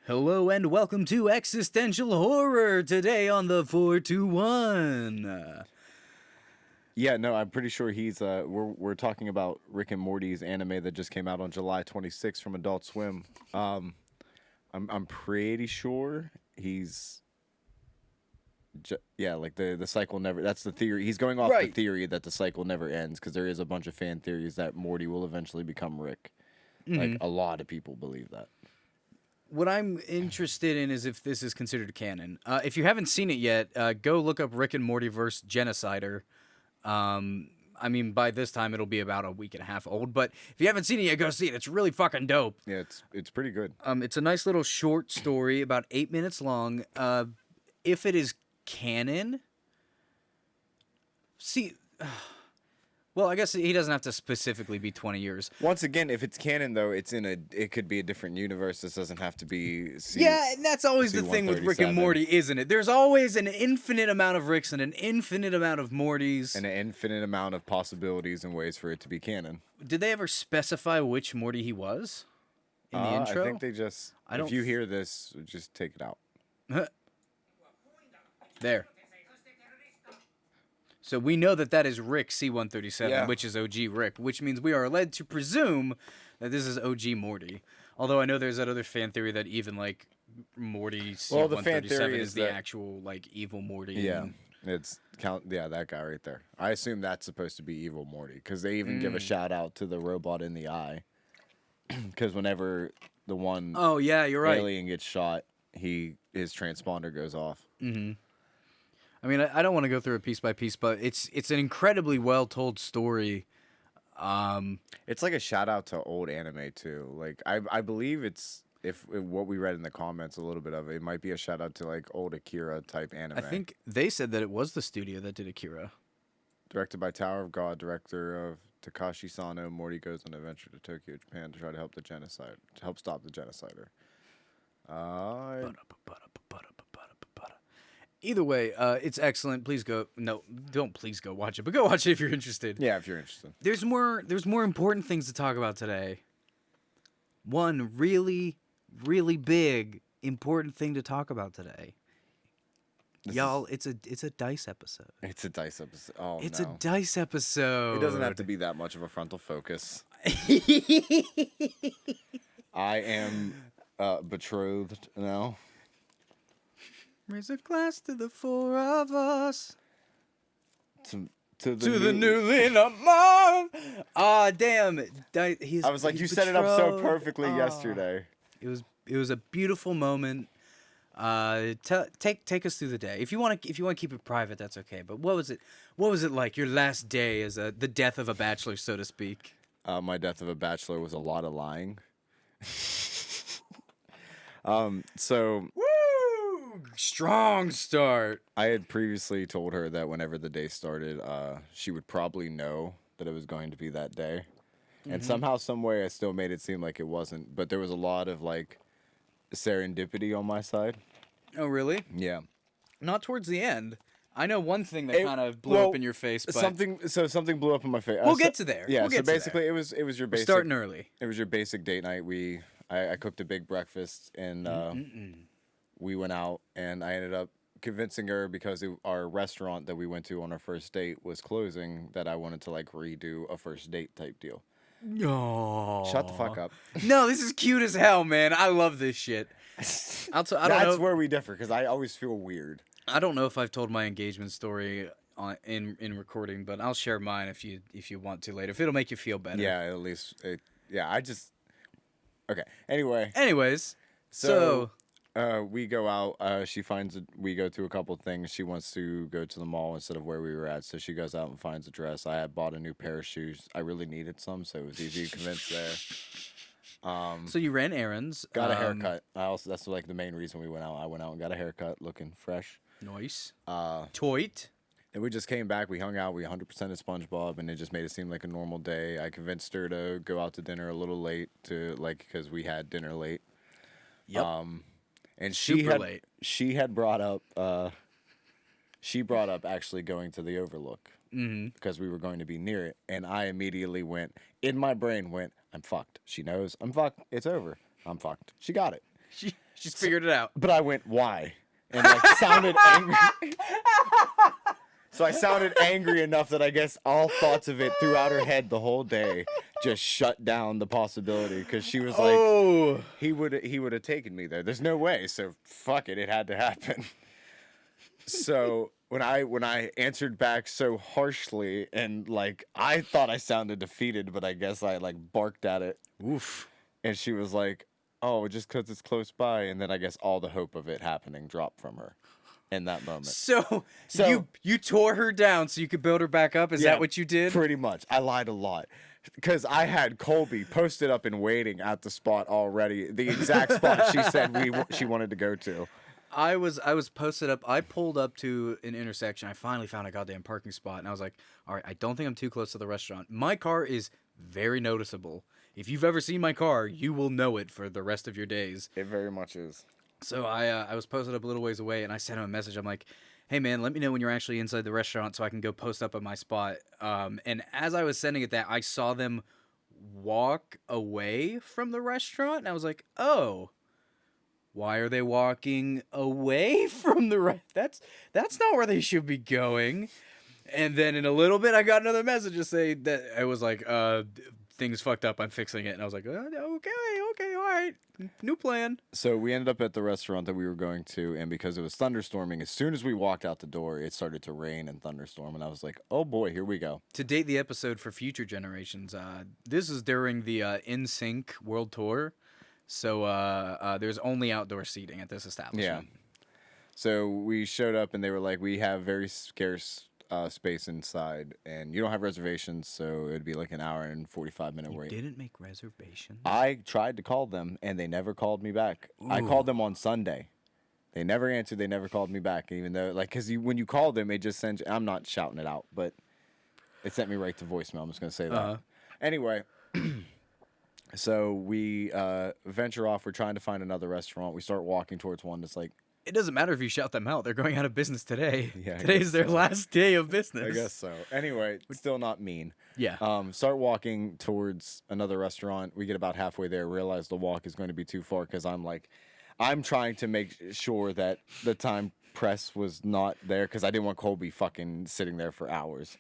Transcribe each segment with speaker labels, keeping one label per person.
Speaker 1: Hello and welcome to Existential Horror, today on the 421.
Speaker 2: Yeah, no, I'm pretty sure he's we're talking about Rick and Morty's anime that just came out on July 26th from Adult Swim. I'm pretty sure he's like the cycle never, that's the theory. He's going off the
Speaker 1: Right.
Speaker 2: theory that the cycle never ends because there is a bunch of fan theories that Morty will eventually become Rick. Like a lot of people believe that.
Speaker 1: What I'm interested in is if this is considered canon. If you haven't seen it yet, go look up Rick and Morty vs. Genocider. I mean, by this time it'll be about a week and a half old, but if you haven't seen it yet, go see it. It's really fucking dope.
Speaker 2: Yeah, it's pretty good.
Speaker 1: It's a nice little short story, about 8 minutes long. If it is canon, see, well, I guess he doesn't have to specifically be 20 years.
Speaker 2: Once again, if it's canon though, it could be a different universe. This doesn't have to be.
Speaker 1: Yeah, and that's always the thing with Rick and Morty, isn't it? There's always an infinite amount of Ricks and an infinite amount of Mortys.
Speaker 2: And an infinite amount of possibilities and ways for it to be canon.
Speaker 1: Did they ever specify which Morty he was in the intro?
Speaker 2: I think they just. If you hear this, just take it out.
Speaker 1: There. So we know that is Rick C-137,
Speaker 2: Yeah.
Speaker 1: which is OG Rick, which means we are led to presume that this is OG Morty. Although I know there's that other fan theory that even, like, Morty C-137
Speaker 2: the fan theory
Speaker 1: is
Speaker 2: is
Speaker 1: the
Speaker 2: that-
Speaker 1: actual, like, evil Morty.
Speaker 2: Yeah, that guy right there. I assume that's supposed to be evil Morty because they even give a shout out to the robot in the eye. Because whenever the one
Speaker 1: Oh, yeah, you're right.
Speaker 2: alien gets shot, his transponder goes off.
Speaker 1: Mm-hmm. I mean, I don't want to go through it piece by piece, but it's an incredibly well told story.
Speaker 2: It's like a shout out to old anime too. Like I believe it's if what we read in the comments a little bit of it might be a shout out to like old Akira type anime.
Speaker 1: I think they said that it was the studio that did Akira.
Speaker 2: Directed by Tower of God, director of Takashi Sano, Morty goes on an adventure to Tokyo, Japan to try to help stop the genocider.
Speaker 1: Either way, it's excellent. Please go. No, don't please go watch it, but go watch it if you're interested.
Speaker 2: Yeah, if you're interested.
Speaker 1: There's more important things to talk about today. One really, really big important thing to talk about today. Y'all, it's a DICE episode.
Speaker 2: It's a DICE episode. Oh,
Speaker 1: It's
Speaker 2: no.
Speaker 1: a DICE episode.
Speaker 2: It doesn't have to be that much of a frontal focus. I am betrothed now.
Speaker 1: Raise a glass to the four of us.
Speaker 2: To
Speaker 1: the newly mom. Ah, damn.
Speaker 2: I was like, you set it up so perfectly yesterday.
Speaker 1: It was a beautiful moment. Take us through the day. If you want to keep it private, that's okay. But what was it like your last day as the death of a bachelor, so to speak?
Speaker 2: My death of a bachelor was a lot of lying. So
Speaker 1: Strong start.
Speaker 2: I had previously told her that whenever the day started, she would probably know that it was going to be that day. And somehow, some way, I still made it seem like it wasn't. But there was a lot of, like, serendipity on my side.
Speaker 1: Oh, really?
Speaker 2: Yeah.
Speaker 1: Not towards the end. I know one thing that kind of blew up in your face, but
Speaker 2: something blew up in my face.
Speaker 1: We'll get to there.
Speaker 2: Yeah,
Speaker 1: we'll get
Speaker 2: so basically it was your basic
Speaker 1: starting early.
Speaker 2: It was your basic date night. I cooked a big breakfast and we went out, and I ended up convincing her because our restaurant that we went to on our first date was closing that I wanted to like redo a first date type deal.
Speaker 1: Oh.
Speaker 2: Shut the fuck up.
Speaker 1: No, this is cute as hell, man. I love this shit.
Speaker 2: That's where we differ because I always feel weird.
Speaker 1: I don't know if I've told my engagement story in recording, but I'll share mine if you want to later. If it'll make you feel better.
Speaker 2: Yeah, at least. Okay.
Speaker 1: Anyways, so
Speaker 2: we go out. We go to a couple things. She wants to go to the mall instead of where we were at, so she goes out and finds a dress. I had bought a new pair of shoes. I really needed some, so it was easy to convince there.
Speaker 1: So you ran errands.
Speaker 2: Got a haircut. That's like the main reason we went out. I went out and got a haircut, looking fresh.
Speaker 1: Nice. Toit.
Speaker 2: And we just came back. We hung out. We 100%ed SpongeBob, and it just made it seem like a normal day. I convinced her to go out to dinner a little late because we had dinner late.
Speaker 1: Yep.
Speaker 2: And
Speaker 1: late.
Speaker 2: She had brought up. She brought up actually going to the Overlook because we were going to be near it, and I immediately went. In my brain, I'm fucked. She knows I'm fucked. It's over. I'm fucked. She got it.
Speaker 1: She's figured it out.
Speaker 2: But I went, why? And like sounded angry. So I sounded angry enough that I guess all thoughts of it throughout her head the whole day just shut down the possibility, because she was like, he would have taken me there. There's no way. So fuck it. It had to happen. So when I answered back so harshly and like I thought I sounded defeated, but I guess I like barked at it.
Speaker 1: Oof.
Speaker 2: And she was like, oh, just because it's close by. And then I guess all the hope of it happening dropped from her in that moment.
Speaker 1: So you tore her down so you could build her back up? Is that what you did?
Speaker 2: Pretty much. I lied a lot. Because I had Colby posted up and waiting at the spot already. The exact spot she said she wanted to go to.
Speaker 1: I was posted up. I pulled up to an intersection. I finally found a goddamn parking spot. And I was like, all right, I don't think I'm too close to the restaurant. My car is very noticeable. If you've ever seen my car, you will know it for the rest of your days.
Speaker 2: It very much is.
Speaker 1: So I was posted up a little ways away, and I sent him a message. I'm like, hey, man, let me know when you're actually inside the restaurant so I can go post up at my spot. And as I was sending it that, I saw them walk away from the restaurant, and I was like, oh, why are they walking away from the restaurant? That's not where they should be going. And then in a little bit, I got another message to say that I was like, things fucked up. I'm fixing it. And I was like, okay, all right. New plan.
Speaker 2: So we ended up at the restaurant that we were going to, and because it was thunderstorming, as soon as we walked out the door, it started to rain and thunderstorm, and I was like, oh boy, here we go.
Speaker 1: To date the episode for future generations, this is during the NSYNC World Tour, so there's only outdoor seating at this establishment.
Speaker 2: Yeah. So we showed up, and they were like, we have very scarce space inside, and you don't have reservations, so it'd be like an hour and 45-minute wait.
Speaker 1: You didn't make reservations?
Speaker 2: I tried to call them, and they never called me back. Ooh. I called them on Sunday. They never answered. They never called me back, even though, like, because when you call them, it just sends you, I'm not shouting it out, but it sent me right to voicemail. I'm just going to say that. Anyway, so we venture off. We're trying to find another restaurant. We start walking towards one that's like,
Speaker 1: it doesn't matter if you shout them out. They're going out of business today.
Speaker 2: Yeah,
Speaker 1: today's their last day of business.
Speaker 2: I guess so. Anyway, still not mean.
Speaker 1: Yeah.
Speaker 2: Start walking towards another restaurant. We get about halfway there, realize the walk is going to be too far because I'm trying to make sure that the time press was not there because I didn't want Colby fucking sitting there for hours.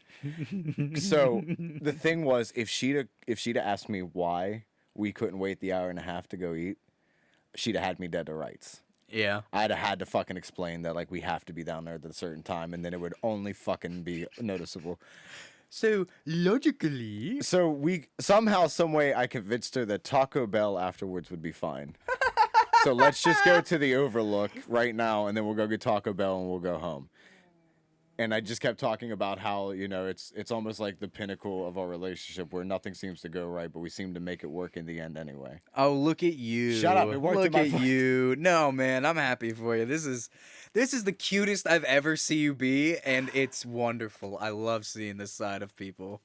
Speaker 2: So the thing was, if she'd asked me why we couldn't wait the hour and a half to go eat, she'd have had me dead to rights.
Speaker 1: Yeah.
Speaker 2: I'd have had to fucking explain that, like, we have to be down there at a certain time, and then it would only fucking be noticeable.
Speaker 1: So, logically...
Speaker 2: So, somehow, some way, I convinced her that Taco Bell afterwards would be fine. So, let's just go to the Overlook right now, and then we'll go get Taco Bell, and we'll go home. And I just kept talking about how, you know, it's almost like the pinnacle of our relationship where nothing seems to go right, but we seem to make it work in the end anyway.
Speaker 1: Oh, look at you.
Speaker 2: Shut up. It worked
Speaker 1: look
Speaker 2: in my
Speaker 1: at you. No, man, I'm happy for you. This is the cutest I've ever seen you be, and it's wonderful. I love seeing this side of people.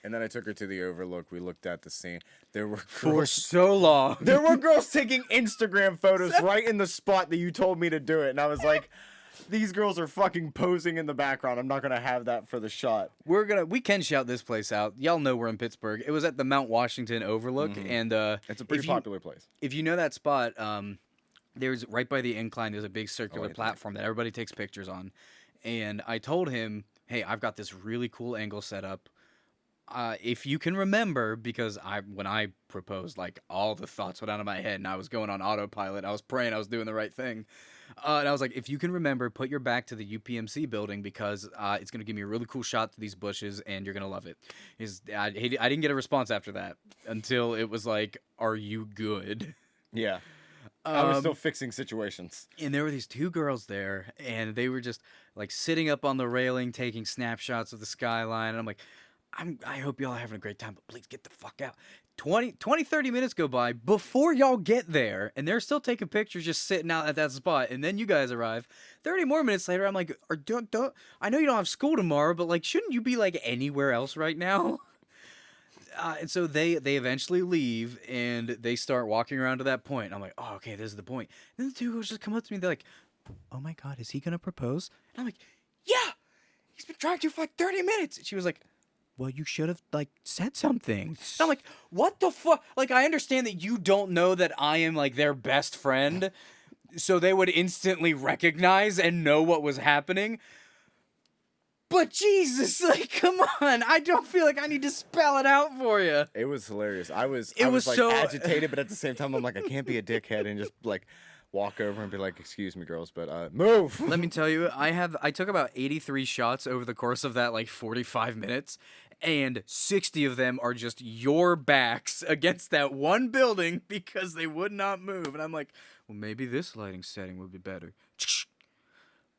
Speaker 2: And then I took her to the Overlook. We looked at the scene. There were
Speaker 1: for
Speaker 2: girls,
Speaker 1: so long.
Speaker 2: There were girls taking Instagram photos right in the spot that you told me to do it. And I was like, these girls are fucking posing in the background. I'm not going to have that for the shot.
Speaker 1: We can shout this place out. Y'all know we're in Pittsburgh. It was at the Mount Washington Overlook. Mm-hmm. And
Speaker 2: it's a pretty popular place.
Speaker 1: If you know that spot, there's right by the incline, there's a big circular platform that everybody takes pictures on. And I told him, hey, I've got this really cool angle set up. If you can remember, because when I proposed, like, all the thoughts went out of my head and I was going on autopilot. I was praying I was doing the right thing. And I was like, if you can remember, put your back to the UPMC building because it's going to give me a really cool shot to these bushes and you're going to love it. I didn't get a response after that until it was like, are you good?
Speaker 2: Yeah. I was still fixing situations.
Speaker 1: And there were these two girls there and they were just like sitting up on the railing taking snapshots of the skyline. And I'm like, I hope y'all are having a great time, but please get the fuck out. 30 minutes go by before y'all get there, and they're still taking pictures just sitting out at that spot, and then you guys arrive. 30 more minutes later, I'm like, I know you don't have school tomorrow, but, like, shouldn't you be, like, anywhere else right now? And so they eventually leave, and they start walking around to that point. I'm like, oh, okay, this is the point. And then the two girls just come up to me, they're like, oh my God, is he going to propose? And I'm like, yeah, he's been trying to for like 30 minutes. And she was like, well, you should have, like, said something. And I'm like, what the fuck? Like, I understand that you don't know that I am, like, their best friend, so they would instantly recognize and know what was happening. But Jesus, like, come on. I don't feel like I need to spell it out for you.
Speaker 2: It was hilarious. I was
Speaker 1: was
Speaker 2: like
Speaker 1: so-
Speaker 2: agitated, but at the same time, I'm like, I can't be a dickhead and just like walk over and be like, excuse me, girls, but move.
Speaker 1: Let me tell you, I took about 83 shots over the course of that, like, 45 minutes, and 60 of them are just your backs against that one building because they would not move. And I'm like, well, maybe this lighting setting would be better.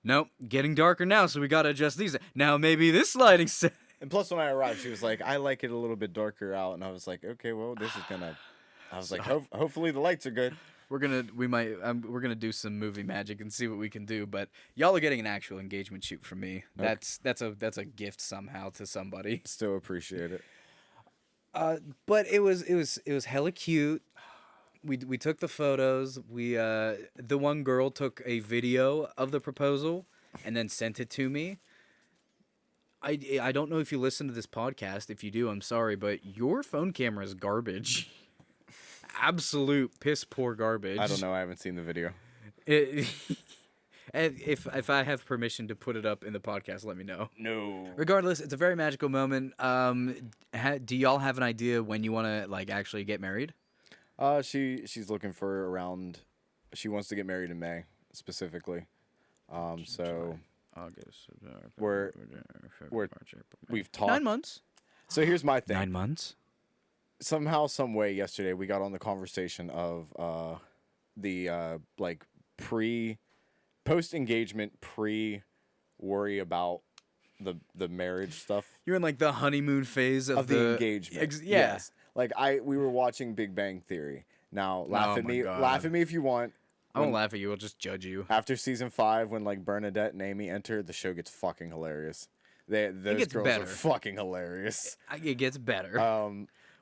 Speaker 1: Nope, getting darker now, so we gotta adjust these. Now maybe this lighting setting.
Speaker 2: And plus, when I arrived, she was like, I like it a little bit darker out, and I was like, okay, well, this is gonna. I was like, hopefully the lights are good.
Speaker 1: We're gonna do some movie magic and see what we can do. But y'all are getting an actual engagement shoot from me.
Speaker 2: Okay.
Speaker 1: That's a gift somehow to somebody.
Speaker 2: Still appreciate it.
Speaker 1: But it was hella cute. We took the photos. The one girl took a video of the proposal and then sent it to me. I don't know if you listen to this podcast. If you do, I'm sorry, but your phone camera is garbage. Absolute piss poor garbage.
Speaker 2: I don't know. I haven't seen the video.
Speaker 1: And if I have permission to put it up in the podcast, let me know.
Speaker 2: No.
Speaker 1: Regardless, it's a very magical moment. Do y'all have an idea when you want to, like, actually get married?
Speaker 2: She's looking for around. She wants to get married in May specifically. So
Speaker 1: August.
Speaker 2: we've talked.
Speaker 1: 9 months.
Speaker 2: So here's my thing.
Speaker 1: 9 months.
Speaker 2: Somehow, some way, yesterday we got on the conversation of the like post engagement worry about the marriage stuff
Speaker 1: You're in, like, the honeymoon phase of
Speaker 2: the engagement.
Speaker 1: Yeah.
Speaker 2: Yes. Like we were watching Big Bang Theory. Now laugh at
Speaker 1: my
Speaker 2: me.
Speaker 1: God.
Speaker 2: Laugh at me if you want.
Speaker 1: I won't laugh at you. I'll just judge you.
Speaker 2: After season 5, when like Bernadette and Amy enter, the show gets fucking hilarious. Those
Speaker 1: gets
Speaker 2: girls
Speaker 1: better.
Speaker 2: are fucking hilarious.
Speaker 1: It gets better.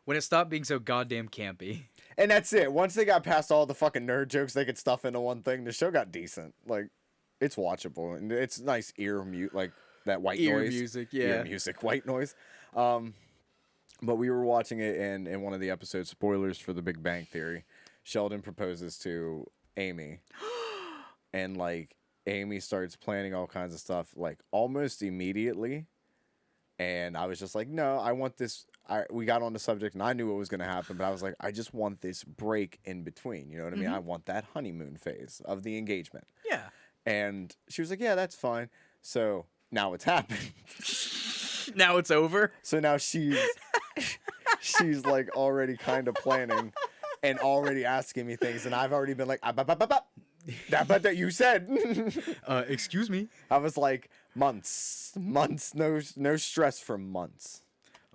Speaker 1: When it stopped being so goddamn campy.
Speaker 2: And that's it. Once they got past all the fucking nerd jokes they could stuff into one thing, the show got decent. Like, it's watchable and it's nice ear mute, like that white
Speaker 1: Ear
Speaker 2: noise.
Speaker 1: music, yeah.
Speaker 2: Ear music, white noise. But we were watching it, and in one of the episodes, spoilers for The Big Bang Theory, Sheldon proposes to Amy, and like Amy starts planning all kinds of stuff like almost immediately, and I was just like, no, I want this. We got on the subject, and I knew what was going to happen, but I was like, I just want this break in between. You know what I mean? I want that honeymoon phase of the engagement.
Speaker 1: Yeah.
Speaker 2: And she was like, yeah, that's fine. So now it's happened.
Speaker 1: Now it's over.
Speaker 2: So now she's like already kind of planning and already asking me things, and I've already been like, that you said.
Speaker 1: Excuse me.
Speaker 2: I was like, months, no stress for months.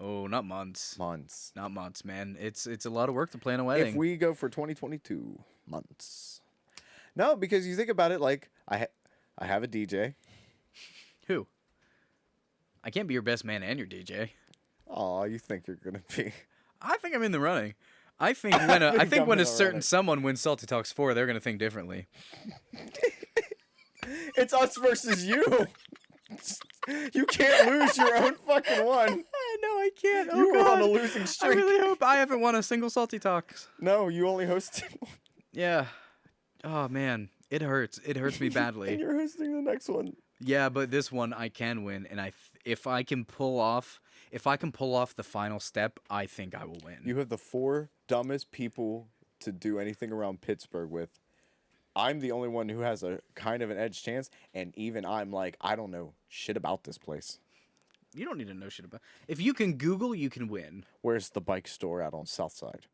Speaker 1: Oh, not months.
Speaker 2: Months.
Speaker 1: Not months, man. It's a lot of work to plan a wedding.
Speaker 2: If we go for 2022, months. No, because you think about it, like I have a DJ.
Speaker 1: Who? I can't be your best man and your DJ.
Speaker 2: Oh, you think you're gonna be?
Speaker 1: I think I'm in the running. I think when a certain someone wins Salty Talks 4, they're gonna think differently.
Speaker 2: It's us versus you. You can't lose your own fucking one.
Speaker 1: No, I can't. Oh,
Speaker 2: You were
Speaker 1: God.
Speaker 2: on a losing streak.
Speaker 1: I really hope I haven't won a single Salty Talks.
Speaker 2: No, you only hosted one.
Speaker 1: Yeah. Oh man, it hurts. It hurts me badly.
Speaker 2: And you're hosting the next one.
Speaker 1: Yeah, but this one I can win, and if I can pull off the final step, I think I will win.
Speaker 2: You have the 4 dumbest people to do anything around Pittsburgh with. I'm the only one who has a kind of an edge chance, and even I'm like, I don't know shit about this place.
Speaker 1: You don't need to know shit about. If you can Google, you can win.
Speaker 2: Where's the bike store out on South Side?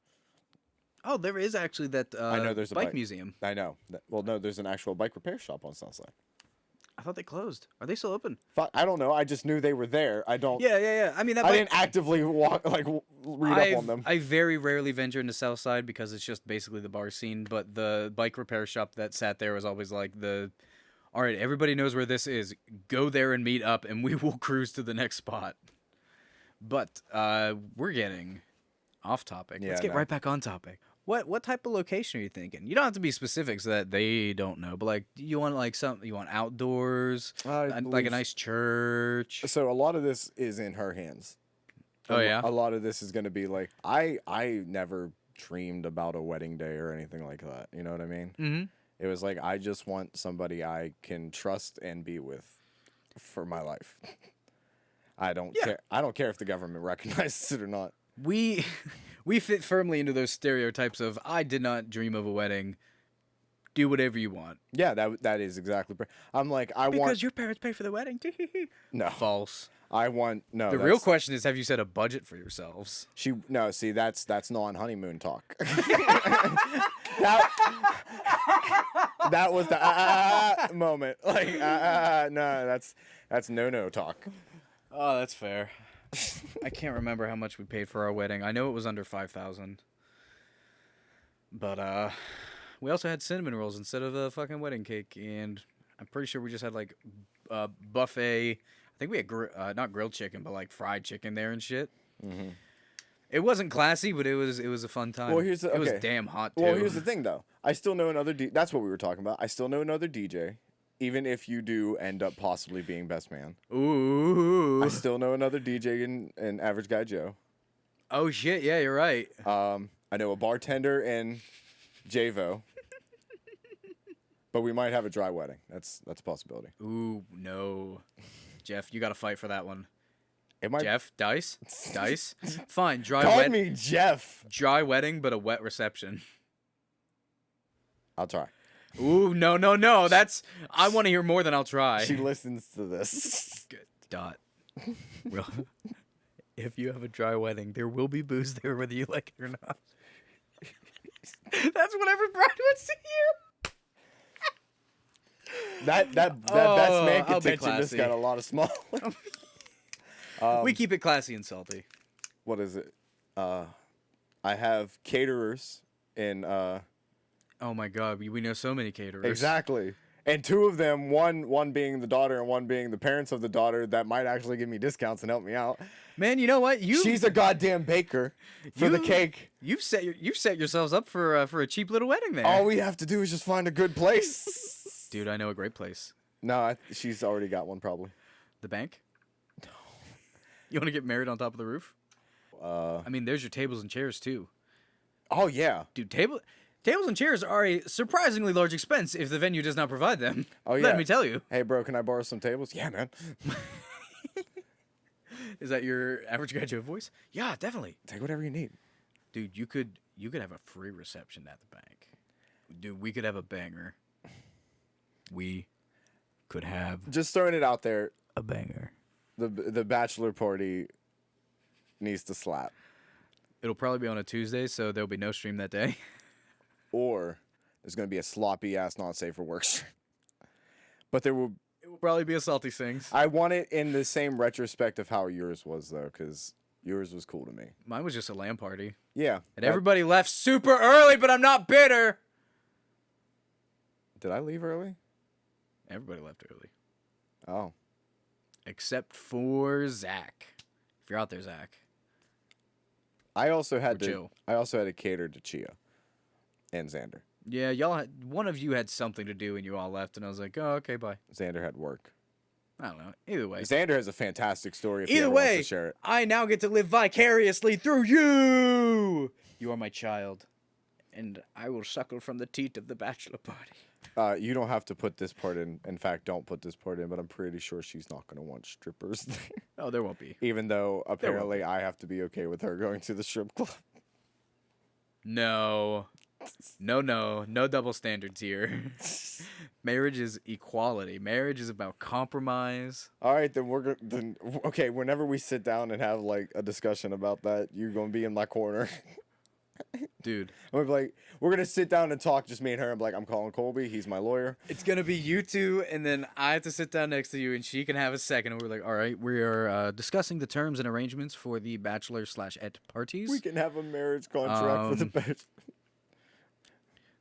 Speaker 1: Oh, there is actually that
Speaker 2: I know there's a
Speaker 1: bike museum.
Speaker 2: I know. Well, no, there's an actual bike repair shop on South Side.
Speaker 1: I thought they closed. Are they still open?
Speaker 2: I don't know. I just knew they were there. I don't.
Speaker 1: Yeah. I mean,
Speaker 2: I didn't actively read up on them.
Speaker 1: I very rarely venture into South Side because it's just basically the bar scene. But the bike repair shop that sat there was always like all right, everybody knows where this is. Go there and meet up, and we will cruise to the next spot. But we're getting off topic.
Speaker 2: Yeah,
Speaker 1: Let's get right back on topic. What type of location are you thinking? You don't have to be specific so that they don't know, but like, you want outdoors, like a nice church.
Speaker 2: So a lot of this is in her hands.
Speaker 1: Oh yeah.
Speaker 2: A lot of this is gonna be like I never dreamed about a wedding day or anything like that. You know what I mean?
Speaker 1: Mm-hmm.
Speaker 2: It was like I just want somebody I can trust and be with for my life. I don't
Speaker 1: Yeah.
Speaker 2: care. I don't care if the government recognizes it or not.
Speaker 1: We we fit firmly into those stereotypes of I did not dream of a wedding. Do whatever you want.
Speaker 2: Yeah, that is exactly. I'm like I want
Speaker 1: your parents pay for the wedding.
Speaker 2: no.
Speaker 1: False.
Speaker 2: I want no.
Speaker 1: The real question is, have you set a budget for yourselves?
Speaker 2: No. See, that's non-honeymoon talk. that was the moment. Like no, that's no talk.
Speaker 1: Oh, that's fair. I can't remember how much we paid for our wedding. I know it was under 5,000. But we also had cinnamon rolls instead of a fucking wedding cake, and I'm pretty sure we just had like buffet. I think we had not grilled chicken, but like fried chicken there and shit. Mm-hmm. It wasn't classy, but it was a fun time.
Speaker 2: Well,
Speaker 1: it was damn hot too.
Speaker 2: Well, here's the thing though. I still know another. That's what we were talking about. I still know another DJ, even if you do end up possibly being best man.
Speaker 1: Ooh.
Speaker 2: I still know another DJ in Average Guy Joe.
Speaker 1: Oh shit! Yeah, you're right.
Speaker 2: I know a bartender in JVO. But we might have a dry wedding. That's a possibility.
Speaker 1: Ooh, no. Jeff, you got to fight for that one.
Speaker 2: It might.
Speaker 1: Jeff, Dice? Dice? Fine,
Speaker 2: Call me Jeff.
Speaker 1: Dry wedding, but a wet reception.
Speaker 2: I'll try.
Speaker 1: Ooh, no. I want to hear more than I'll try.
Speaker 2: She listens to this.
Speaker 1: Good. Dot. Well, if you have a dry wedding, there will be booze there whether you like it or not. That's what every bride wants to hear.
Speaker 2: That best man contention just got a lot of small.
Speaker 1: We keep it classy and salty.
Speaker 2: What is it? I have caterers in.
Speaker 1: Oh my god, we know so many caterers.
Speaker 2: Exactly. And two of them, one being the daughter and one being the parents of the daughter, that might actually give me discounts and help me out.
Speaker 1: Man, you know what?
Speaker 2: She's a goddamn baker for the cake.
Speaker 1: You've set yourselves up for a cheap little wedding there.
Speaker 2: All we have to do is just find a good place.
Speaker 1: Dude, I know a great place.
Speaker 2: No, she's already got one probably.
Speaker 1: The bank? No. You want to get married on top of the roof? I mean, there's your tables and chairs too.
Speaker 2: Oh yeah,
Speaker 1: dude. Tables and chairs are a surprisingly large expense if the venue does not provide them.
Speaker 2: Oh yeah.
Speaker 1: Let me tell you.
Speaker 2: Hey bro, can I borrow some tables? Yeah, man.
Speaker 1: Is that your Average Guy Joe voice? Yeah, definitely.
Speaker 2: Take whatever you need.
Speaker 1: Dude, you could have a free reception at the bank. Dude, we could have a banger. We could have
Speaker 2: just throwing it out there.
Speaker 1: A banger.
Speaker 2: The bachelor party needs to slap.
Speaker 1: It'll probably be on a Tuesday, so there'll be no stream that day.
Speaker 2: Or there's going to be a sloppy ass not safe for work stream. But it will
Speaker 1: probably be a salty sings.
Speaker 2: I want it in the same retrospect of how yours was though, because yours was cool to me.
Speaker 1: Mine was just a LAN party.
Speaker 2: Yeah.
Speaker 1: And everybody left super early, but I'm not bitter.
Speaker 2: Did I leave early?
Speaker 1: Everybody left early.
Speaker 2: Oh.
Speaker 1: Except for Zach. If you're out there, Zach.
Speaker 2: I also had to cater to Chia and Xander.
Speaker 1: Yeah, one of you had something to do and you all left, and I was like, oh, okay, bye.
Speaker 2: Xander had work.
Speaker 1: I don't know. Either way.
Speaker 2: Xander has a fantastic story if he ever wants to share it.
Speaker 1: I now get to live vicariously through you! You are my child, and I will suckle from the teat of the bachelor party.
Speaker 2: You don't have to put this part in. In fact, don't put this part in, but I'm pretty sure she's not going to want strippers there.
Speaker 1: Oh, there won't be.
Speaker 2: Even though apparently I have to be okay with her going to the strip club.
Speaker 1: No. No double standards here. Marriage is equality. Marriage is about compromise.
Speaker 2: All right, then okay, whenever we sit down and have like a discussion about that, you're going to be in my corner.
Speaker 1: Dude.
Speaker 2: I'm gonna be like, we're going to sit down and talk, just me and her. I'm like, I'm calling Colby. He's my lawyer.
Speaker 1: It's going to be you two, and then I have to sit down next to you, and she can have a second. And we're like, all right, we are discussing the terms and arrangements for the bachelor/et parties.
Speaker 2: We can have a marriage contract for the bachelor.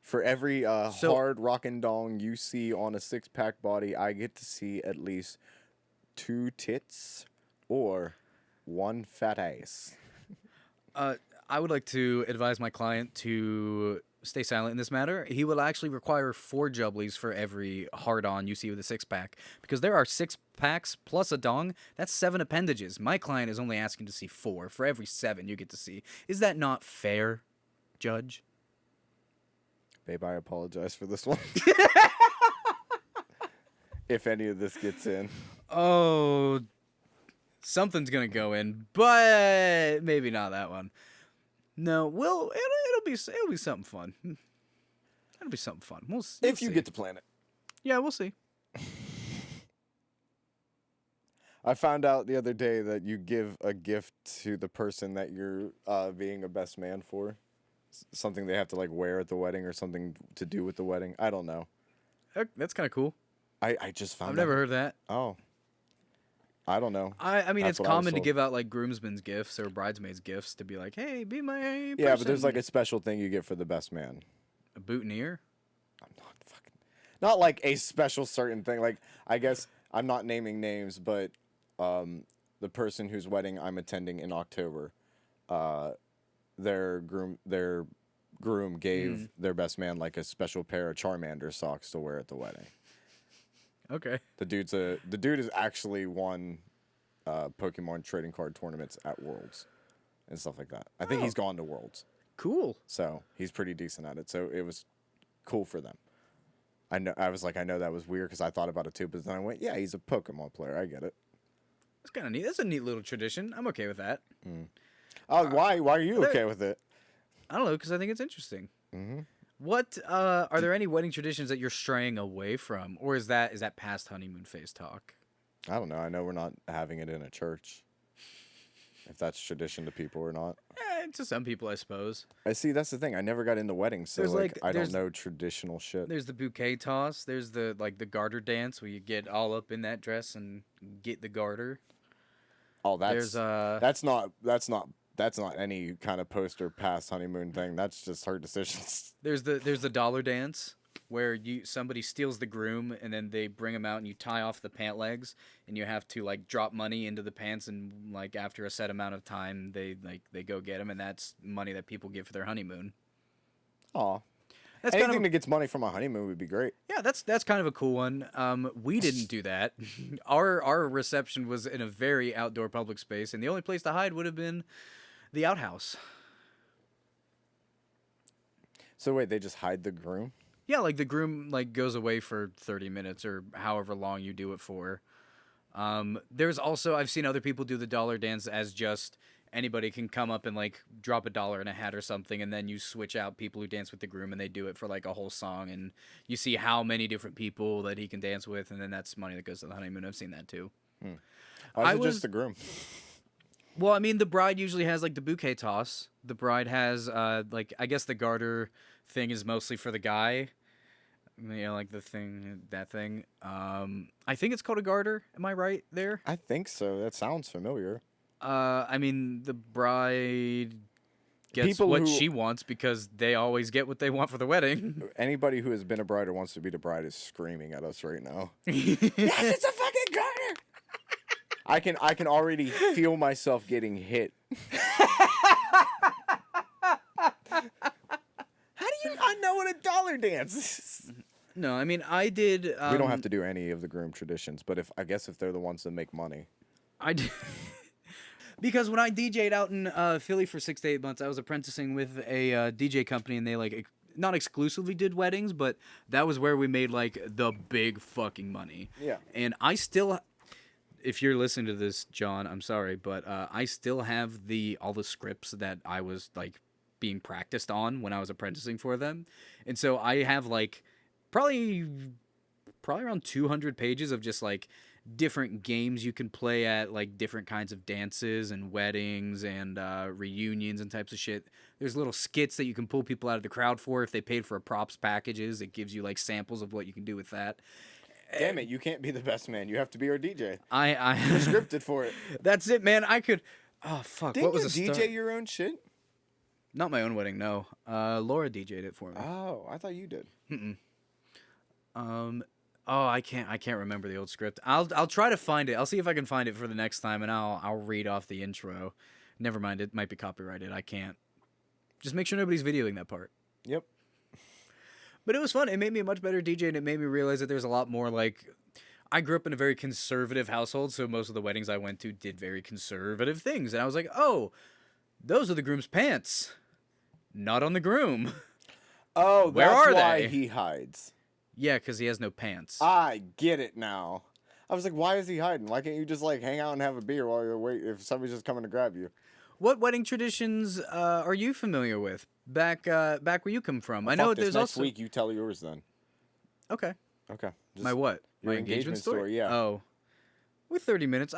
Speaker 2: For every hard rockin' dong you see on a six-pack body, I get to see at least 2 tits or 1 fat ass.
Speaker 1: I would like to advise my client to stay silent in this matter. He will actually require 4 jubblies for every hard-on you see with a 6-pack. Because there are 6 packs plus a dong. That's 7 appendages. My client is only asking to see 4 for every 7 you get to see. Is that not fair, Judge?
Speaker 2: Babe, I apologize for this one. If any of this gets in.
Speaker 1: Oh, something's gonna go in, but maybe not that one. No, well, it'll be something fun. It'll be something fun. We'll see.
Speaker 2: If you get to plan it.
Speaker 1: Yeah, we'll see.
Speaker 2: I found out the other day that you give a gift to the person that you're being a best man for. Something they have to like wear at the wedding or something to do with the wedding. I don't know.
Speaker 1: That's kind of cool.
Speaker 2: I just found
Speaker 1: I've never heard that.
Speaker 2: Oh. I don't know.
Speaker 1: I mean,
Speaker 2: That's
Speaker 1: it's
Speaker 2: what I was
Speaker 1: common to
Speaker 2: told.
Speaker 1: give out like groomsmen's gifts or bridesmaids gifts to be like, hey, be my person.
Speaker 2: Yeah, but there's like a special thing you get for the best man.
Speaker 1: a boutonniere.
Speaker 2: I'm not fucking... Not like a special certain thing. Like, I guess I'm not naming names, but the person whose wedding I'm attending in October, their groom gave their best man like a special pair of Charmander socks to wear at the wedding.
Speaker 1: Okay.
Speaker 2: The dude has actually won Pokemon trading card tournaments at Worlds and stuff like that. I think he's gone to Worlds,
Speaker 1: Cool.
Speaker 2: so he's pretty decent at it. So it was cool for them. I know that was weird because I thought about it too, but then I went, yeah, he's a Pokemon player. I get it.
Speaker 1: That's kind of neat. That's a neat little tradition. I'm okay with that.
Speaker 2: Why are you
Speaker 1: there-
Speaker 2: okay with it?
Speaker 1: I don't know, because I think it's interesting. What are there any wedding traditions that you're straying away from, or is that past honeymoon phase talk?
Speaker 2: I don't know. I know we're not having it in a church. If that's tradition to people or not.
Speaker 1: To some people, I suppose.
Speaker 2: I see. That's the thing. I never got into weddings, so
Speaker 1: There's,
Speaker 2: like I don't
Speaker 1: there's-
Speaker 2: know traditional shit.
Speaker 1: There's the bouquet toss. There's the the garter dance where you get all up in that dress and get the garter.
Speaker 2: Oh, that's
Speaker 1: There's
Speaker 2: that's not any kind of poster past honeymoon thing. That's just her decisions.
Speaker 1: there's the dollar dance where somebody steals the groom and then they bring him out and you tie off the pant legs and you have to like drop money into the pants and like after a set amount of time they go get him, and that's money that people get for their honeymoon.
Speaker 2: Aw.
Speaker 1: That's
Speaker 2: Anything
Speaker 1: kind of
Speaker 2: that gets money from a honeymoon would be great.
Speaker 1: yeah, that's kind of a cool one. We didn't do that. Our reception was in a very outdoor public space, and the only place to hide would have been the outhouse.
Speaker 2: So wait, they just hide the groom?
Speaker 1: Yeah, like the groom like goes away for 30 minutes or however long you do it for. There's also, I've seen other people do the dollar dance as just anybody can come up and like drop $1 in a hat or something, and then you switch out people who dance with the groom and they do it for like a whole song, and you see how many different people that he can dance with, and then that's money that goes to the honeymoon. I've seen that too.
Speaker 2: Why is it just the groom?
Speaker 1: Well, I mean, the bride usually has like the bouquet toss. The bride has like, I guess the garter thing is mostly for the guy. You know, like that thing. I think it's called a garter. Am I right there?
Speaker 2: I think so. That sounds familiar.
Speaker 1: I mean, the bride gets
Speaker 2: People
Speaker 1: what
Speaker 2: who-
Speaker 1: she wants because they always get what they want for the wedding.
Speaker 2: Anybody who has been a bride or wants to be the bride is screaming at us right now.
Speaker 1: Yes,
Speaker 2: It's a fucking garter. I can already feel myself getting hit. How do you not know what a dollar dance is?
Speaker 1: No, I mean, I did.
Speaker 2: We don't have to do any of the groom traditions, but if they're the ones that make money.
Speaker 1: I did. Because when I DJ'd out in Philly for 6 to 8 months, I was apprenticing with a DJ company, and they like not exclusively did weddings, but that was where we made like the big fucking money.
Speaker 2: Yeah.
Speaker 1: And I still, if you're listening to this, John, I'm sorry, but I still have all the scripts that I was like being practiced on when I was apprenticing for them, and so I have like probably around 200 pages of just like different games you can play at, like different kinds of dances and weddings and reunions and types of shit. There's little skits that you can pull people out of the crowd for if they paid for a props packages. It gives you like samples of what you can do with that.
Speaker 2: Damn it, you can't be the best man. You have to be our DJ.
Speaker 1: I
Speaker 2: You're scripted for it.
Speaker 1: That's it, man. I could. Oh fuck!
Speaker 2: Didn't
Speaker 1: what was
Speaker 2: you
Speaker 1: a
Speaker 2: DJ
Speaker 1: start?
Speaker 2: your own shit?
Speaker 1: Not my own wedding, no. Laura DJ'd it for me.
Speaker 2: Oh, I thought you did.
Speaker 1: Oh, I can't remember the old script. I'll try to find it. I'll see if I can find it for the next time, and I'll read off the intro. Never mind, it might be copyrighted. I can't. Just make sure nobody's videoing that part.
Speaker 2: Yep.
Speaker 1: But it was fun. It made me a much better DJ, and it made me realize that there's a lot more like. I grew up in a very conservative household, so most of the weddings I went to did very conservative things, and I was like, oh, those are the groom's pants, not on the groom.
Speaker 2: Oh,
Speaker 1: Where
Speaker 2: that's
Speaker 1: are
Speaker 2: why
Speaker 1: they?
Speaker 2: he hides.
Speaker 1: Yeah, because he has no pants.
Speaker 2: I get it now. I was like, why is he hiding? Why can't you just like hang out and have a beer while you're waiting if somebody's just coming to grab you?
Speaker 1: What wedding traditions are you familiar with? Back where you come from. I know
Speaker 2: Fuck this.
Speaker 1: there's
Speaker 2: Next
Speaker 1: also
Speaker 2: week you tell yours then.
Speaker 1: okay.
Speaker 2: Okay.
Speaker 1: My what?
Speaker 2: Your
Speaker 1: My engagement story?
Speaker 2: yeah.
Speaker 1: Oh, with 30 minutes,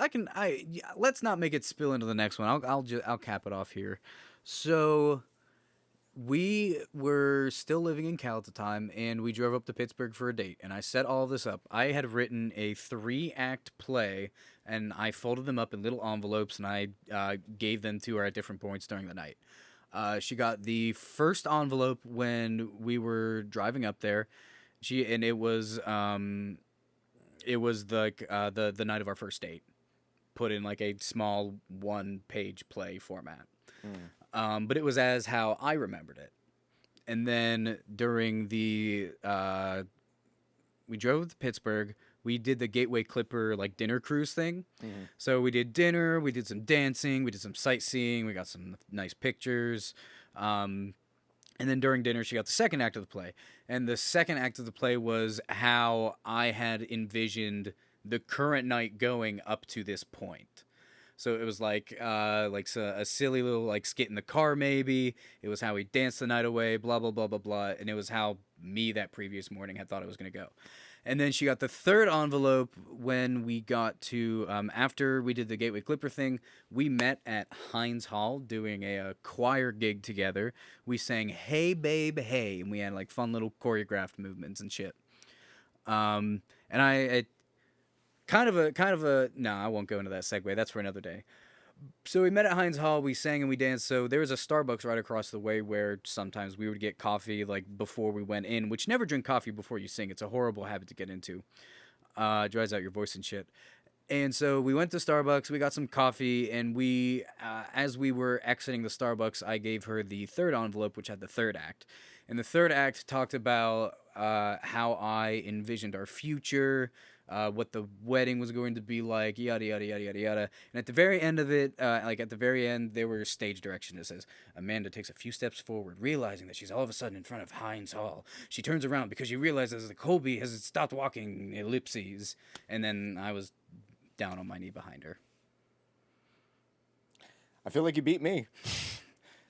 Speaker 1: let's not make it spill into the next one. I'll cap it off here. So, we were still living in Cal at the time, and we drove up to Pittsburgh for a date. And I set all of this up. I had written a 3-act play, and I folded them up in little envelopes, and I gave them to her at different points during the night. She got the first envelope when we were driving up there. It was the night of our first date, put in like a small 1-page play format. But it was as how I remembered it. And then during we drove to Pittsburgh. We did the Gateway Clipper like dinner cruise thing. So we did dinner, we did some dancing, we did some sightseeing, we got some nice pictures. And then during dinner, she got the second act of the play. And the second act of the play was how I had envisioned the current night going up to this point. So it was like a silly little like skit in the car maybe. It was how we danced the night away, blah, blah, blah, blah, blah. And it was how me that previous morning had thought it was going to go. And then she got the third envelope when we got to, after we did the Gateway Clipper thing, we met at Heinz Hall doing a choir gig together. We sang Hey Babe Hey, and we had like fun little choreographed movements and shit. And I kind of a, no, I won't go into that segue. That's for another day. So we met at Heinz Hall, we sang and we danced. So there was a Starbucks right across the way where sometimes we would get coffee like before we went in, which never drink coffee before you sing. It's a horrible habit to get into. Dries out your voice and shit. And so we went to Starbucks, we got some coffee, and we, as we were exiting the Starbucks, I gave her the third envelope, which had the third act. And the third act talked about how I envisioned our future, what the wedding was going to be like, yada, yada, yada, yada, yada. And at the very end of it, there were stage direction that says, Amanda takes a few steps forward, realizing that she's all of a sudden in front of Heinz Hall. She turns around because she realizes that Colby has stopped walking, ellipses. And then I was down on my knee behind her.
Speaker 2: I feel like you beat me.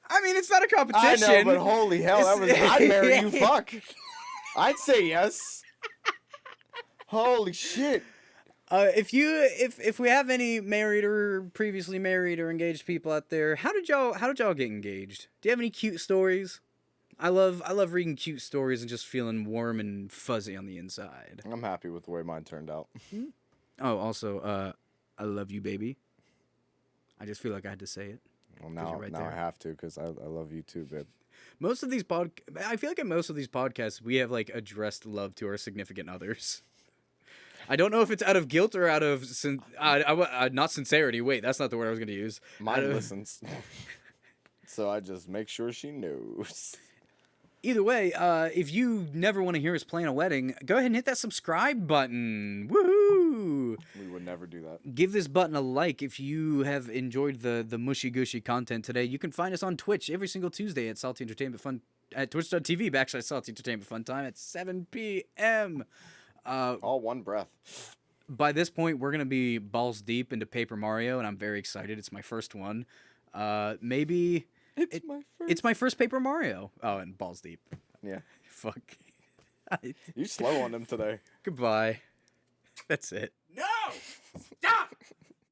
Speaker 1: I mean, it's not a competition.
Speaker 2: I know, but holy hell, I'd marry you, fuck. I'd say yes. Holy shit.
Speaker 1: If we have any married or previously married or engaged people out there, how did y'all get engaged? Do you have any cute stories? I love reading cute stories and just feeling warm and fuzzy on the inside.
Speaker 2: I'm happy with the way mine turned out.
Speaker 1: Oh, also, I love you, baby. I just feel like I had to say it.
Speaker 2: Well, now I have to because I love you too, babe.
Speaker 1: Most of these I feel like in most of these podcasts, we have like addressed love to our significant others. I don't know if it's out of guilt or out of not sincerity. Wait, that's not the word I was going to use.
Speaker 2: Mine listens. So I just make sure she knows.
Speaker 1: Either way, if you never want to hear us playing a wedding, go ahead and hit that subscribe button. Woohoo!
Speaker 2: We would never do that.
Speaker 1: Give this button a like if you have enjoyed the mushy gushy content today. You can find us on Twitch every single Tuesday at Salty Entertainment Fun at twitch.tv/Salty Entertainment Fun Time at 7 p.m.
Speaker 2: All one breath.
Speaker 1: By this point, we're gonna be balls deep into Paper Mario, and I'm very excited. It's my first one. Maybe it's my first Paper Mario. Oh, and balls deep.
Speaker 2: Yeah.
Speaker 1: Fuck.
Speaker 2: You slow on them today.
Speaker 1: Goodbye. That's it.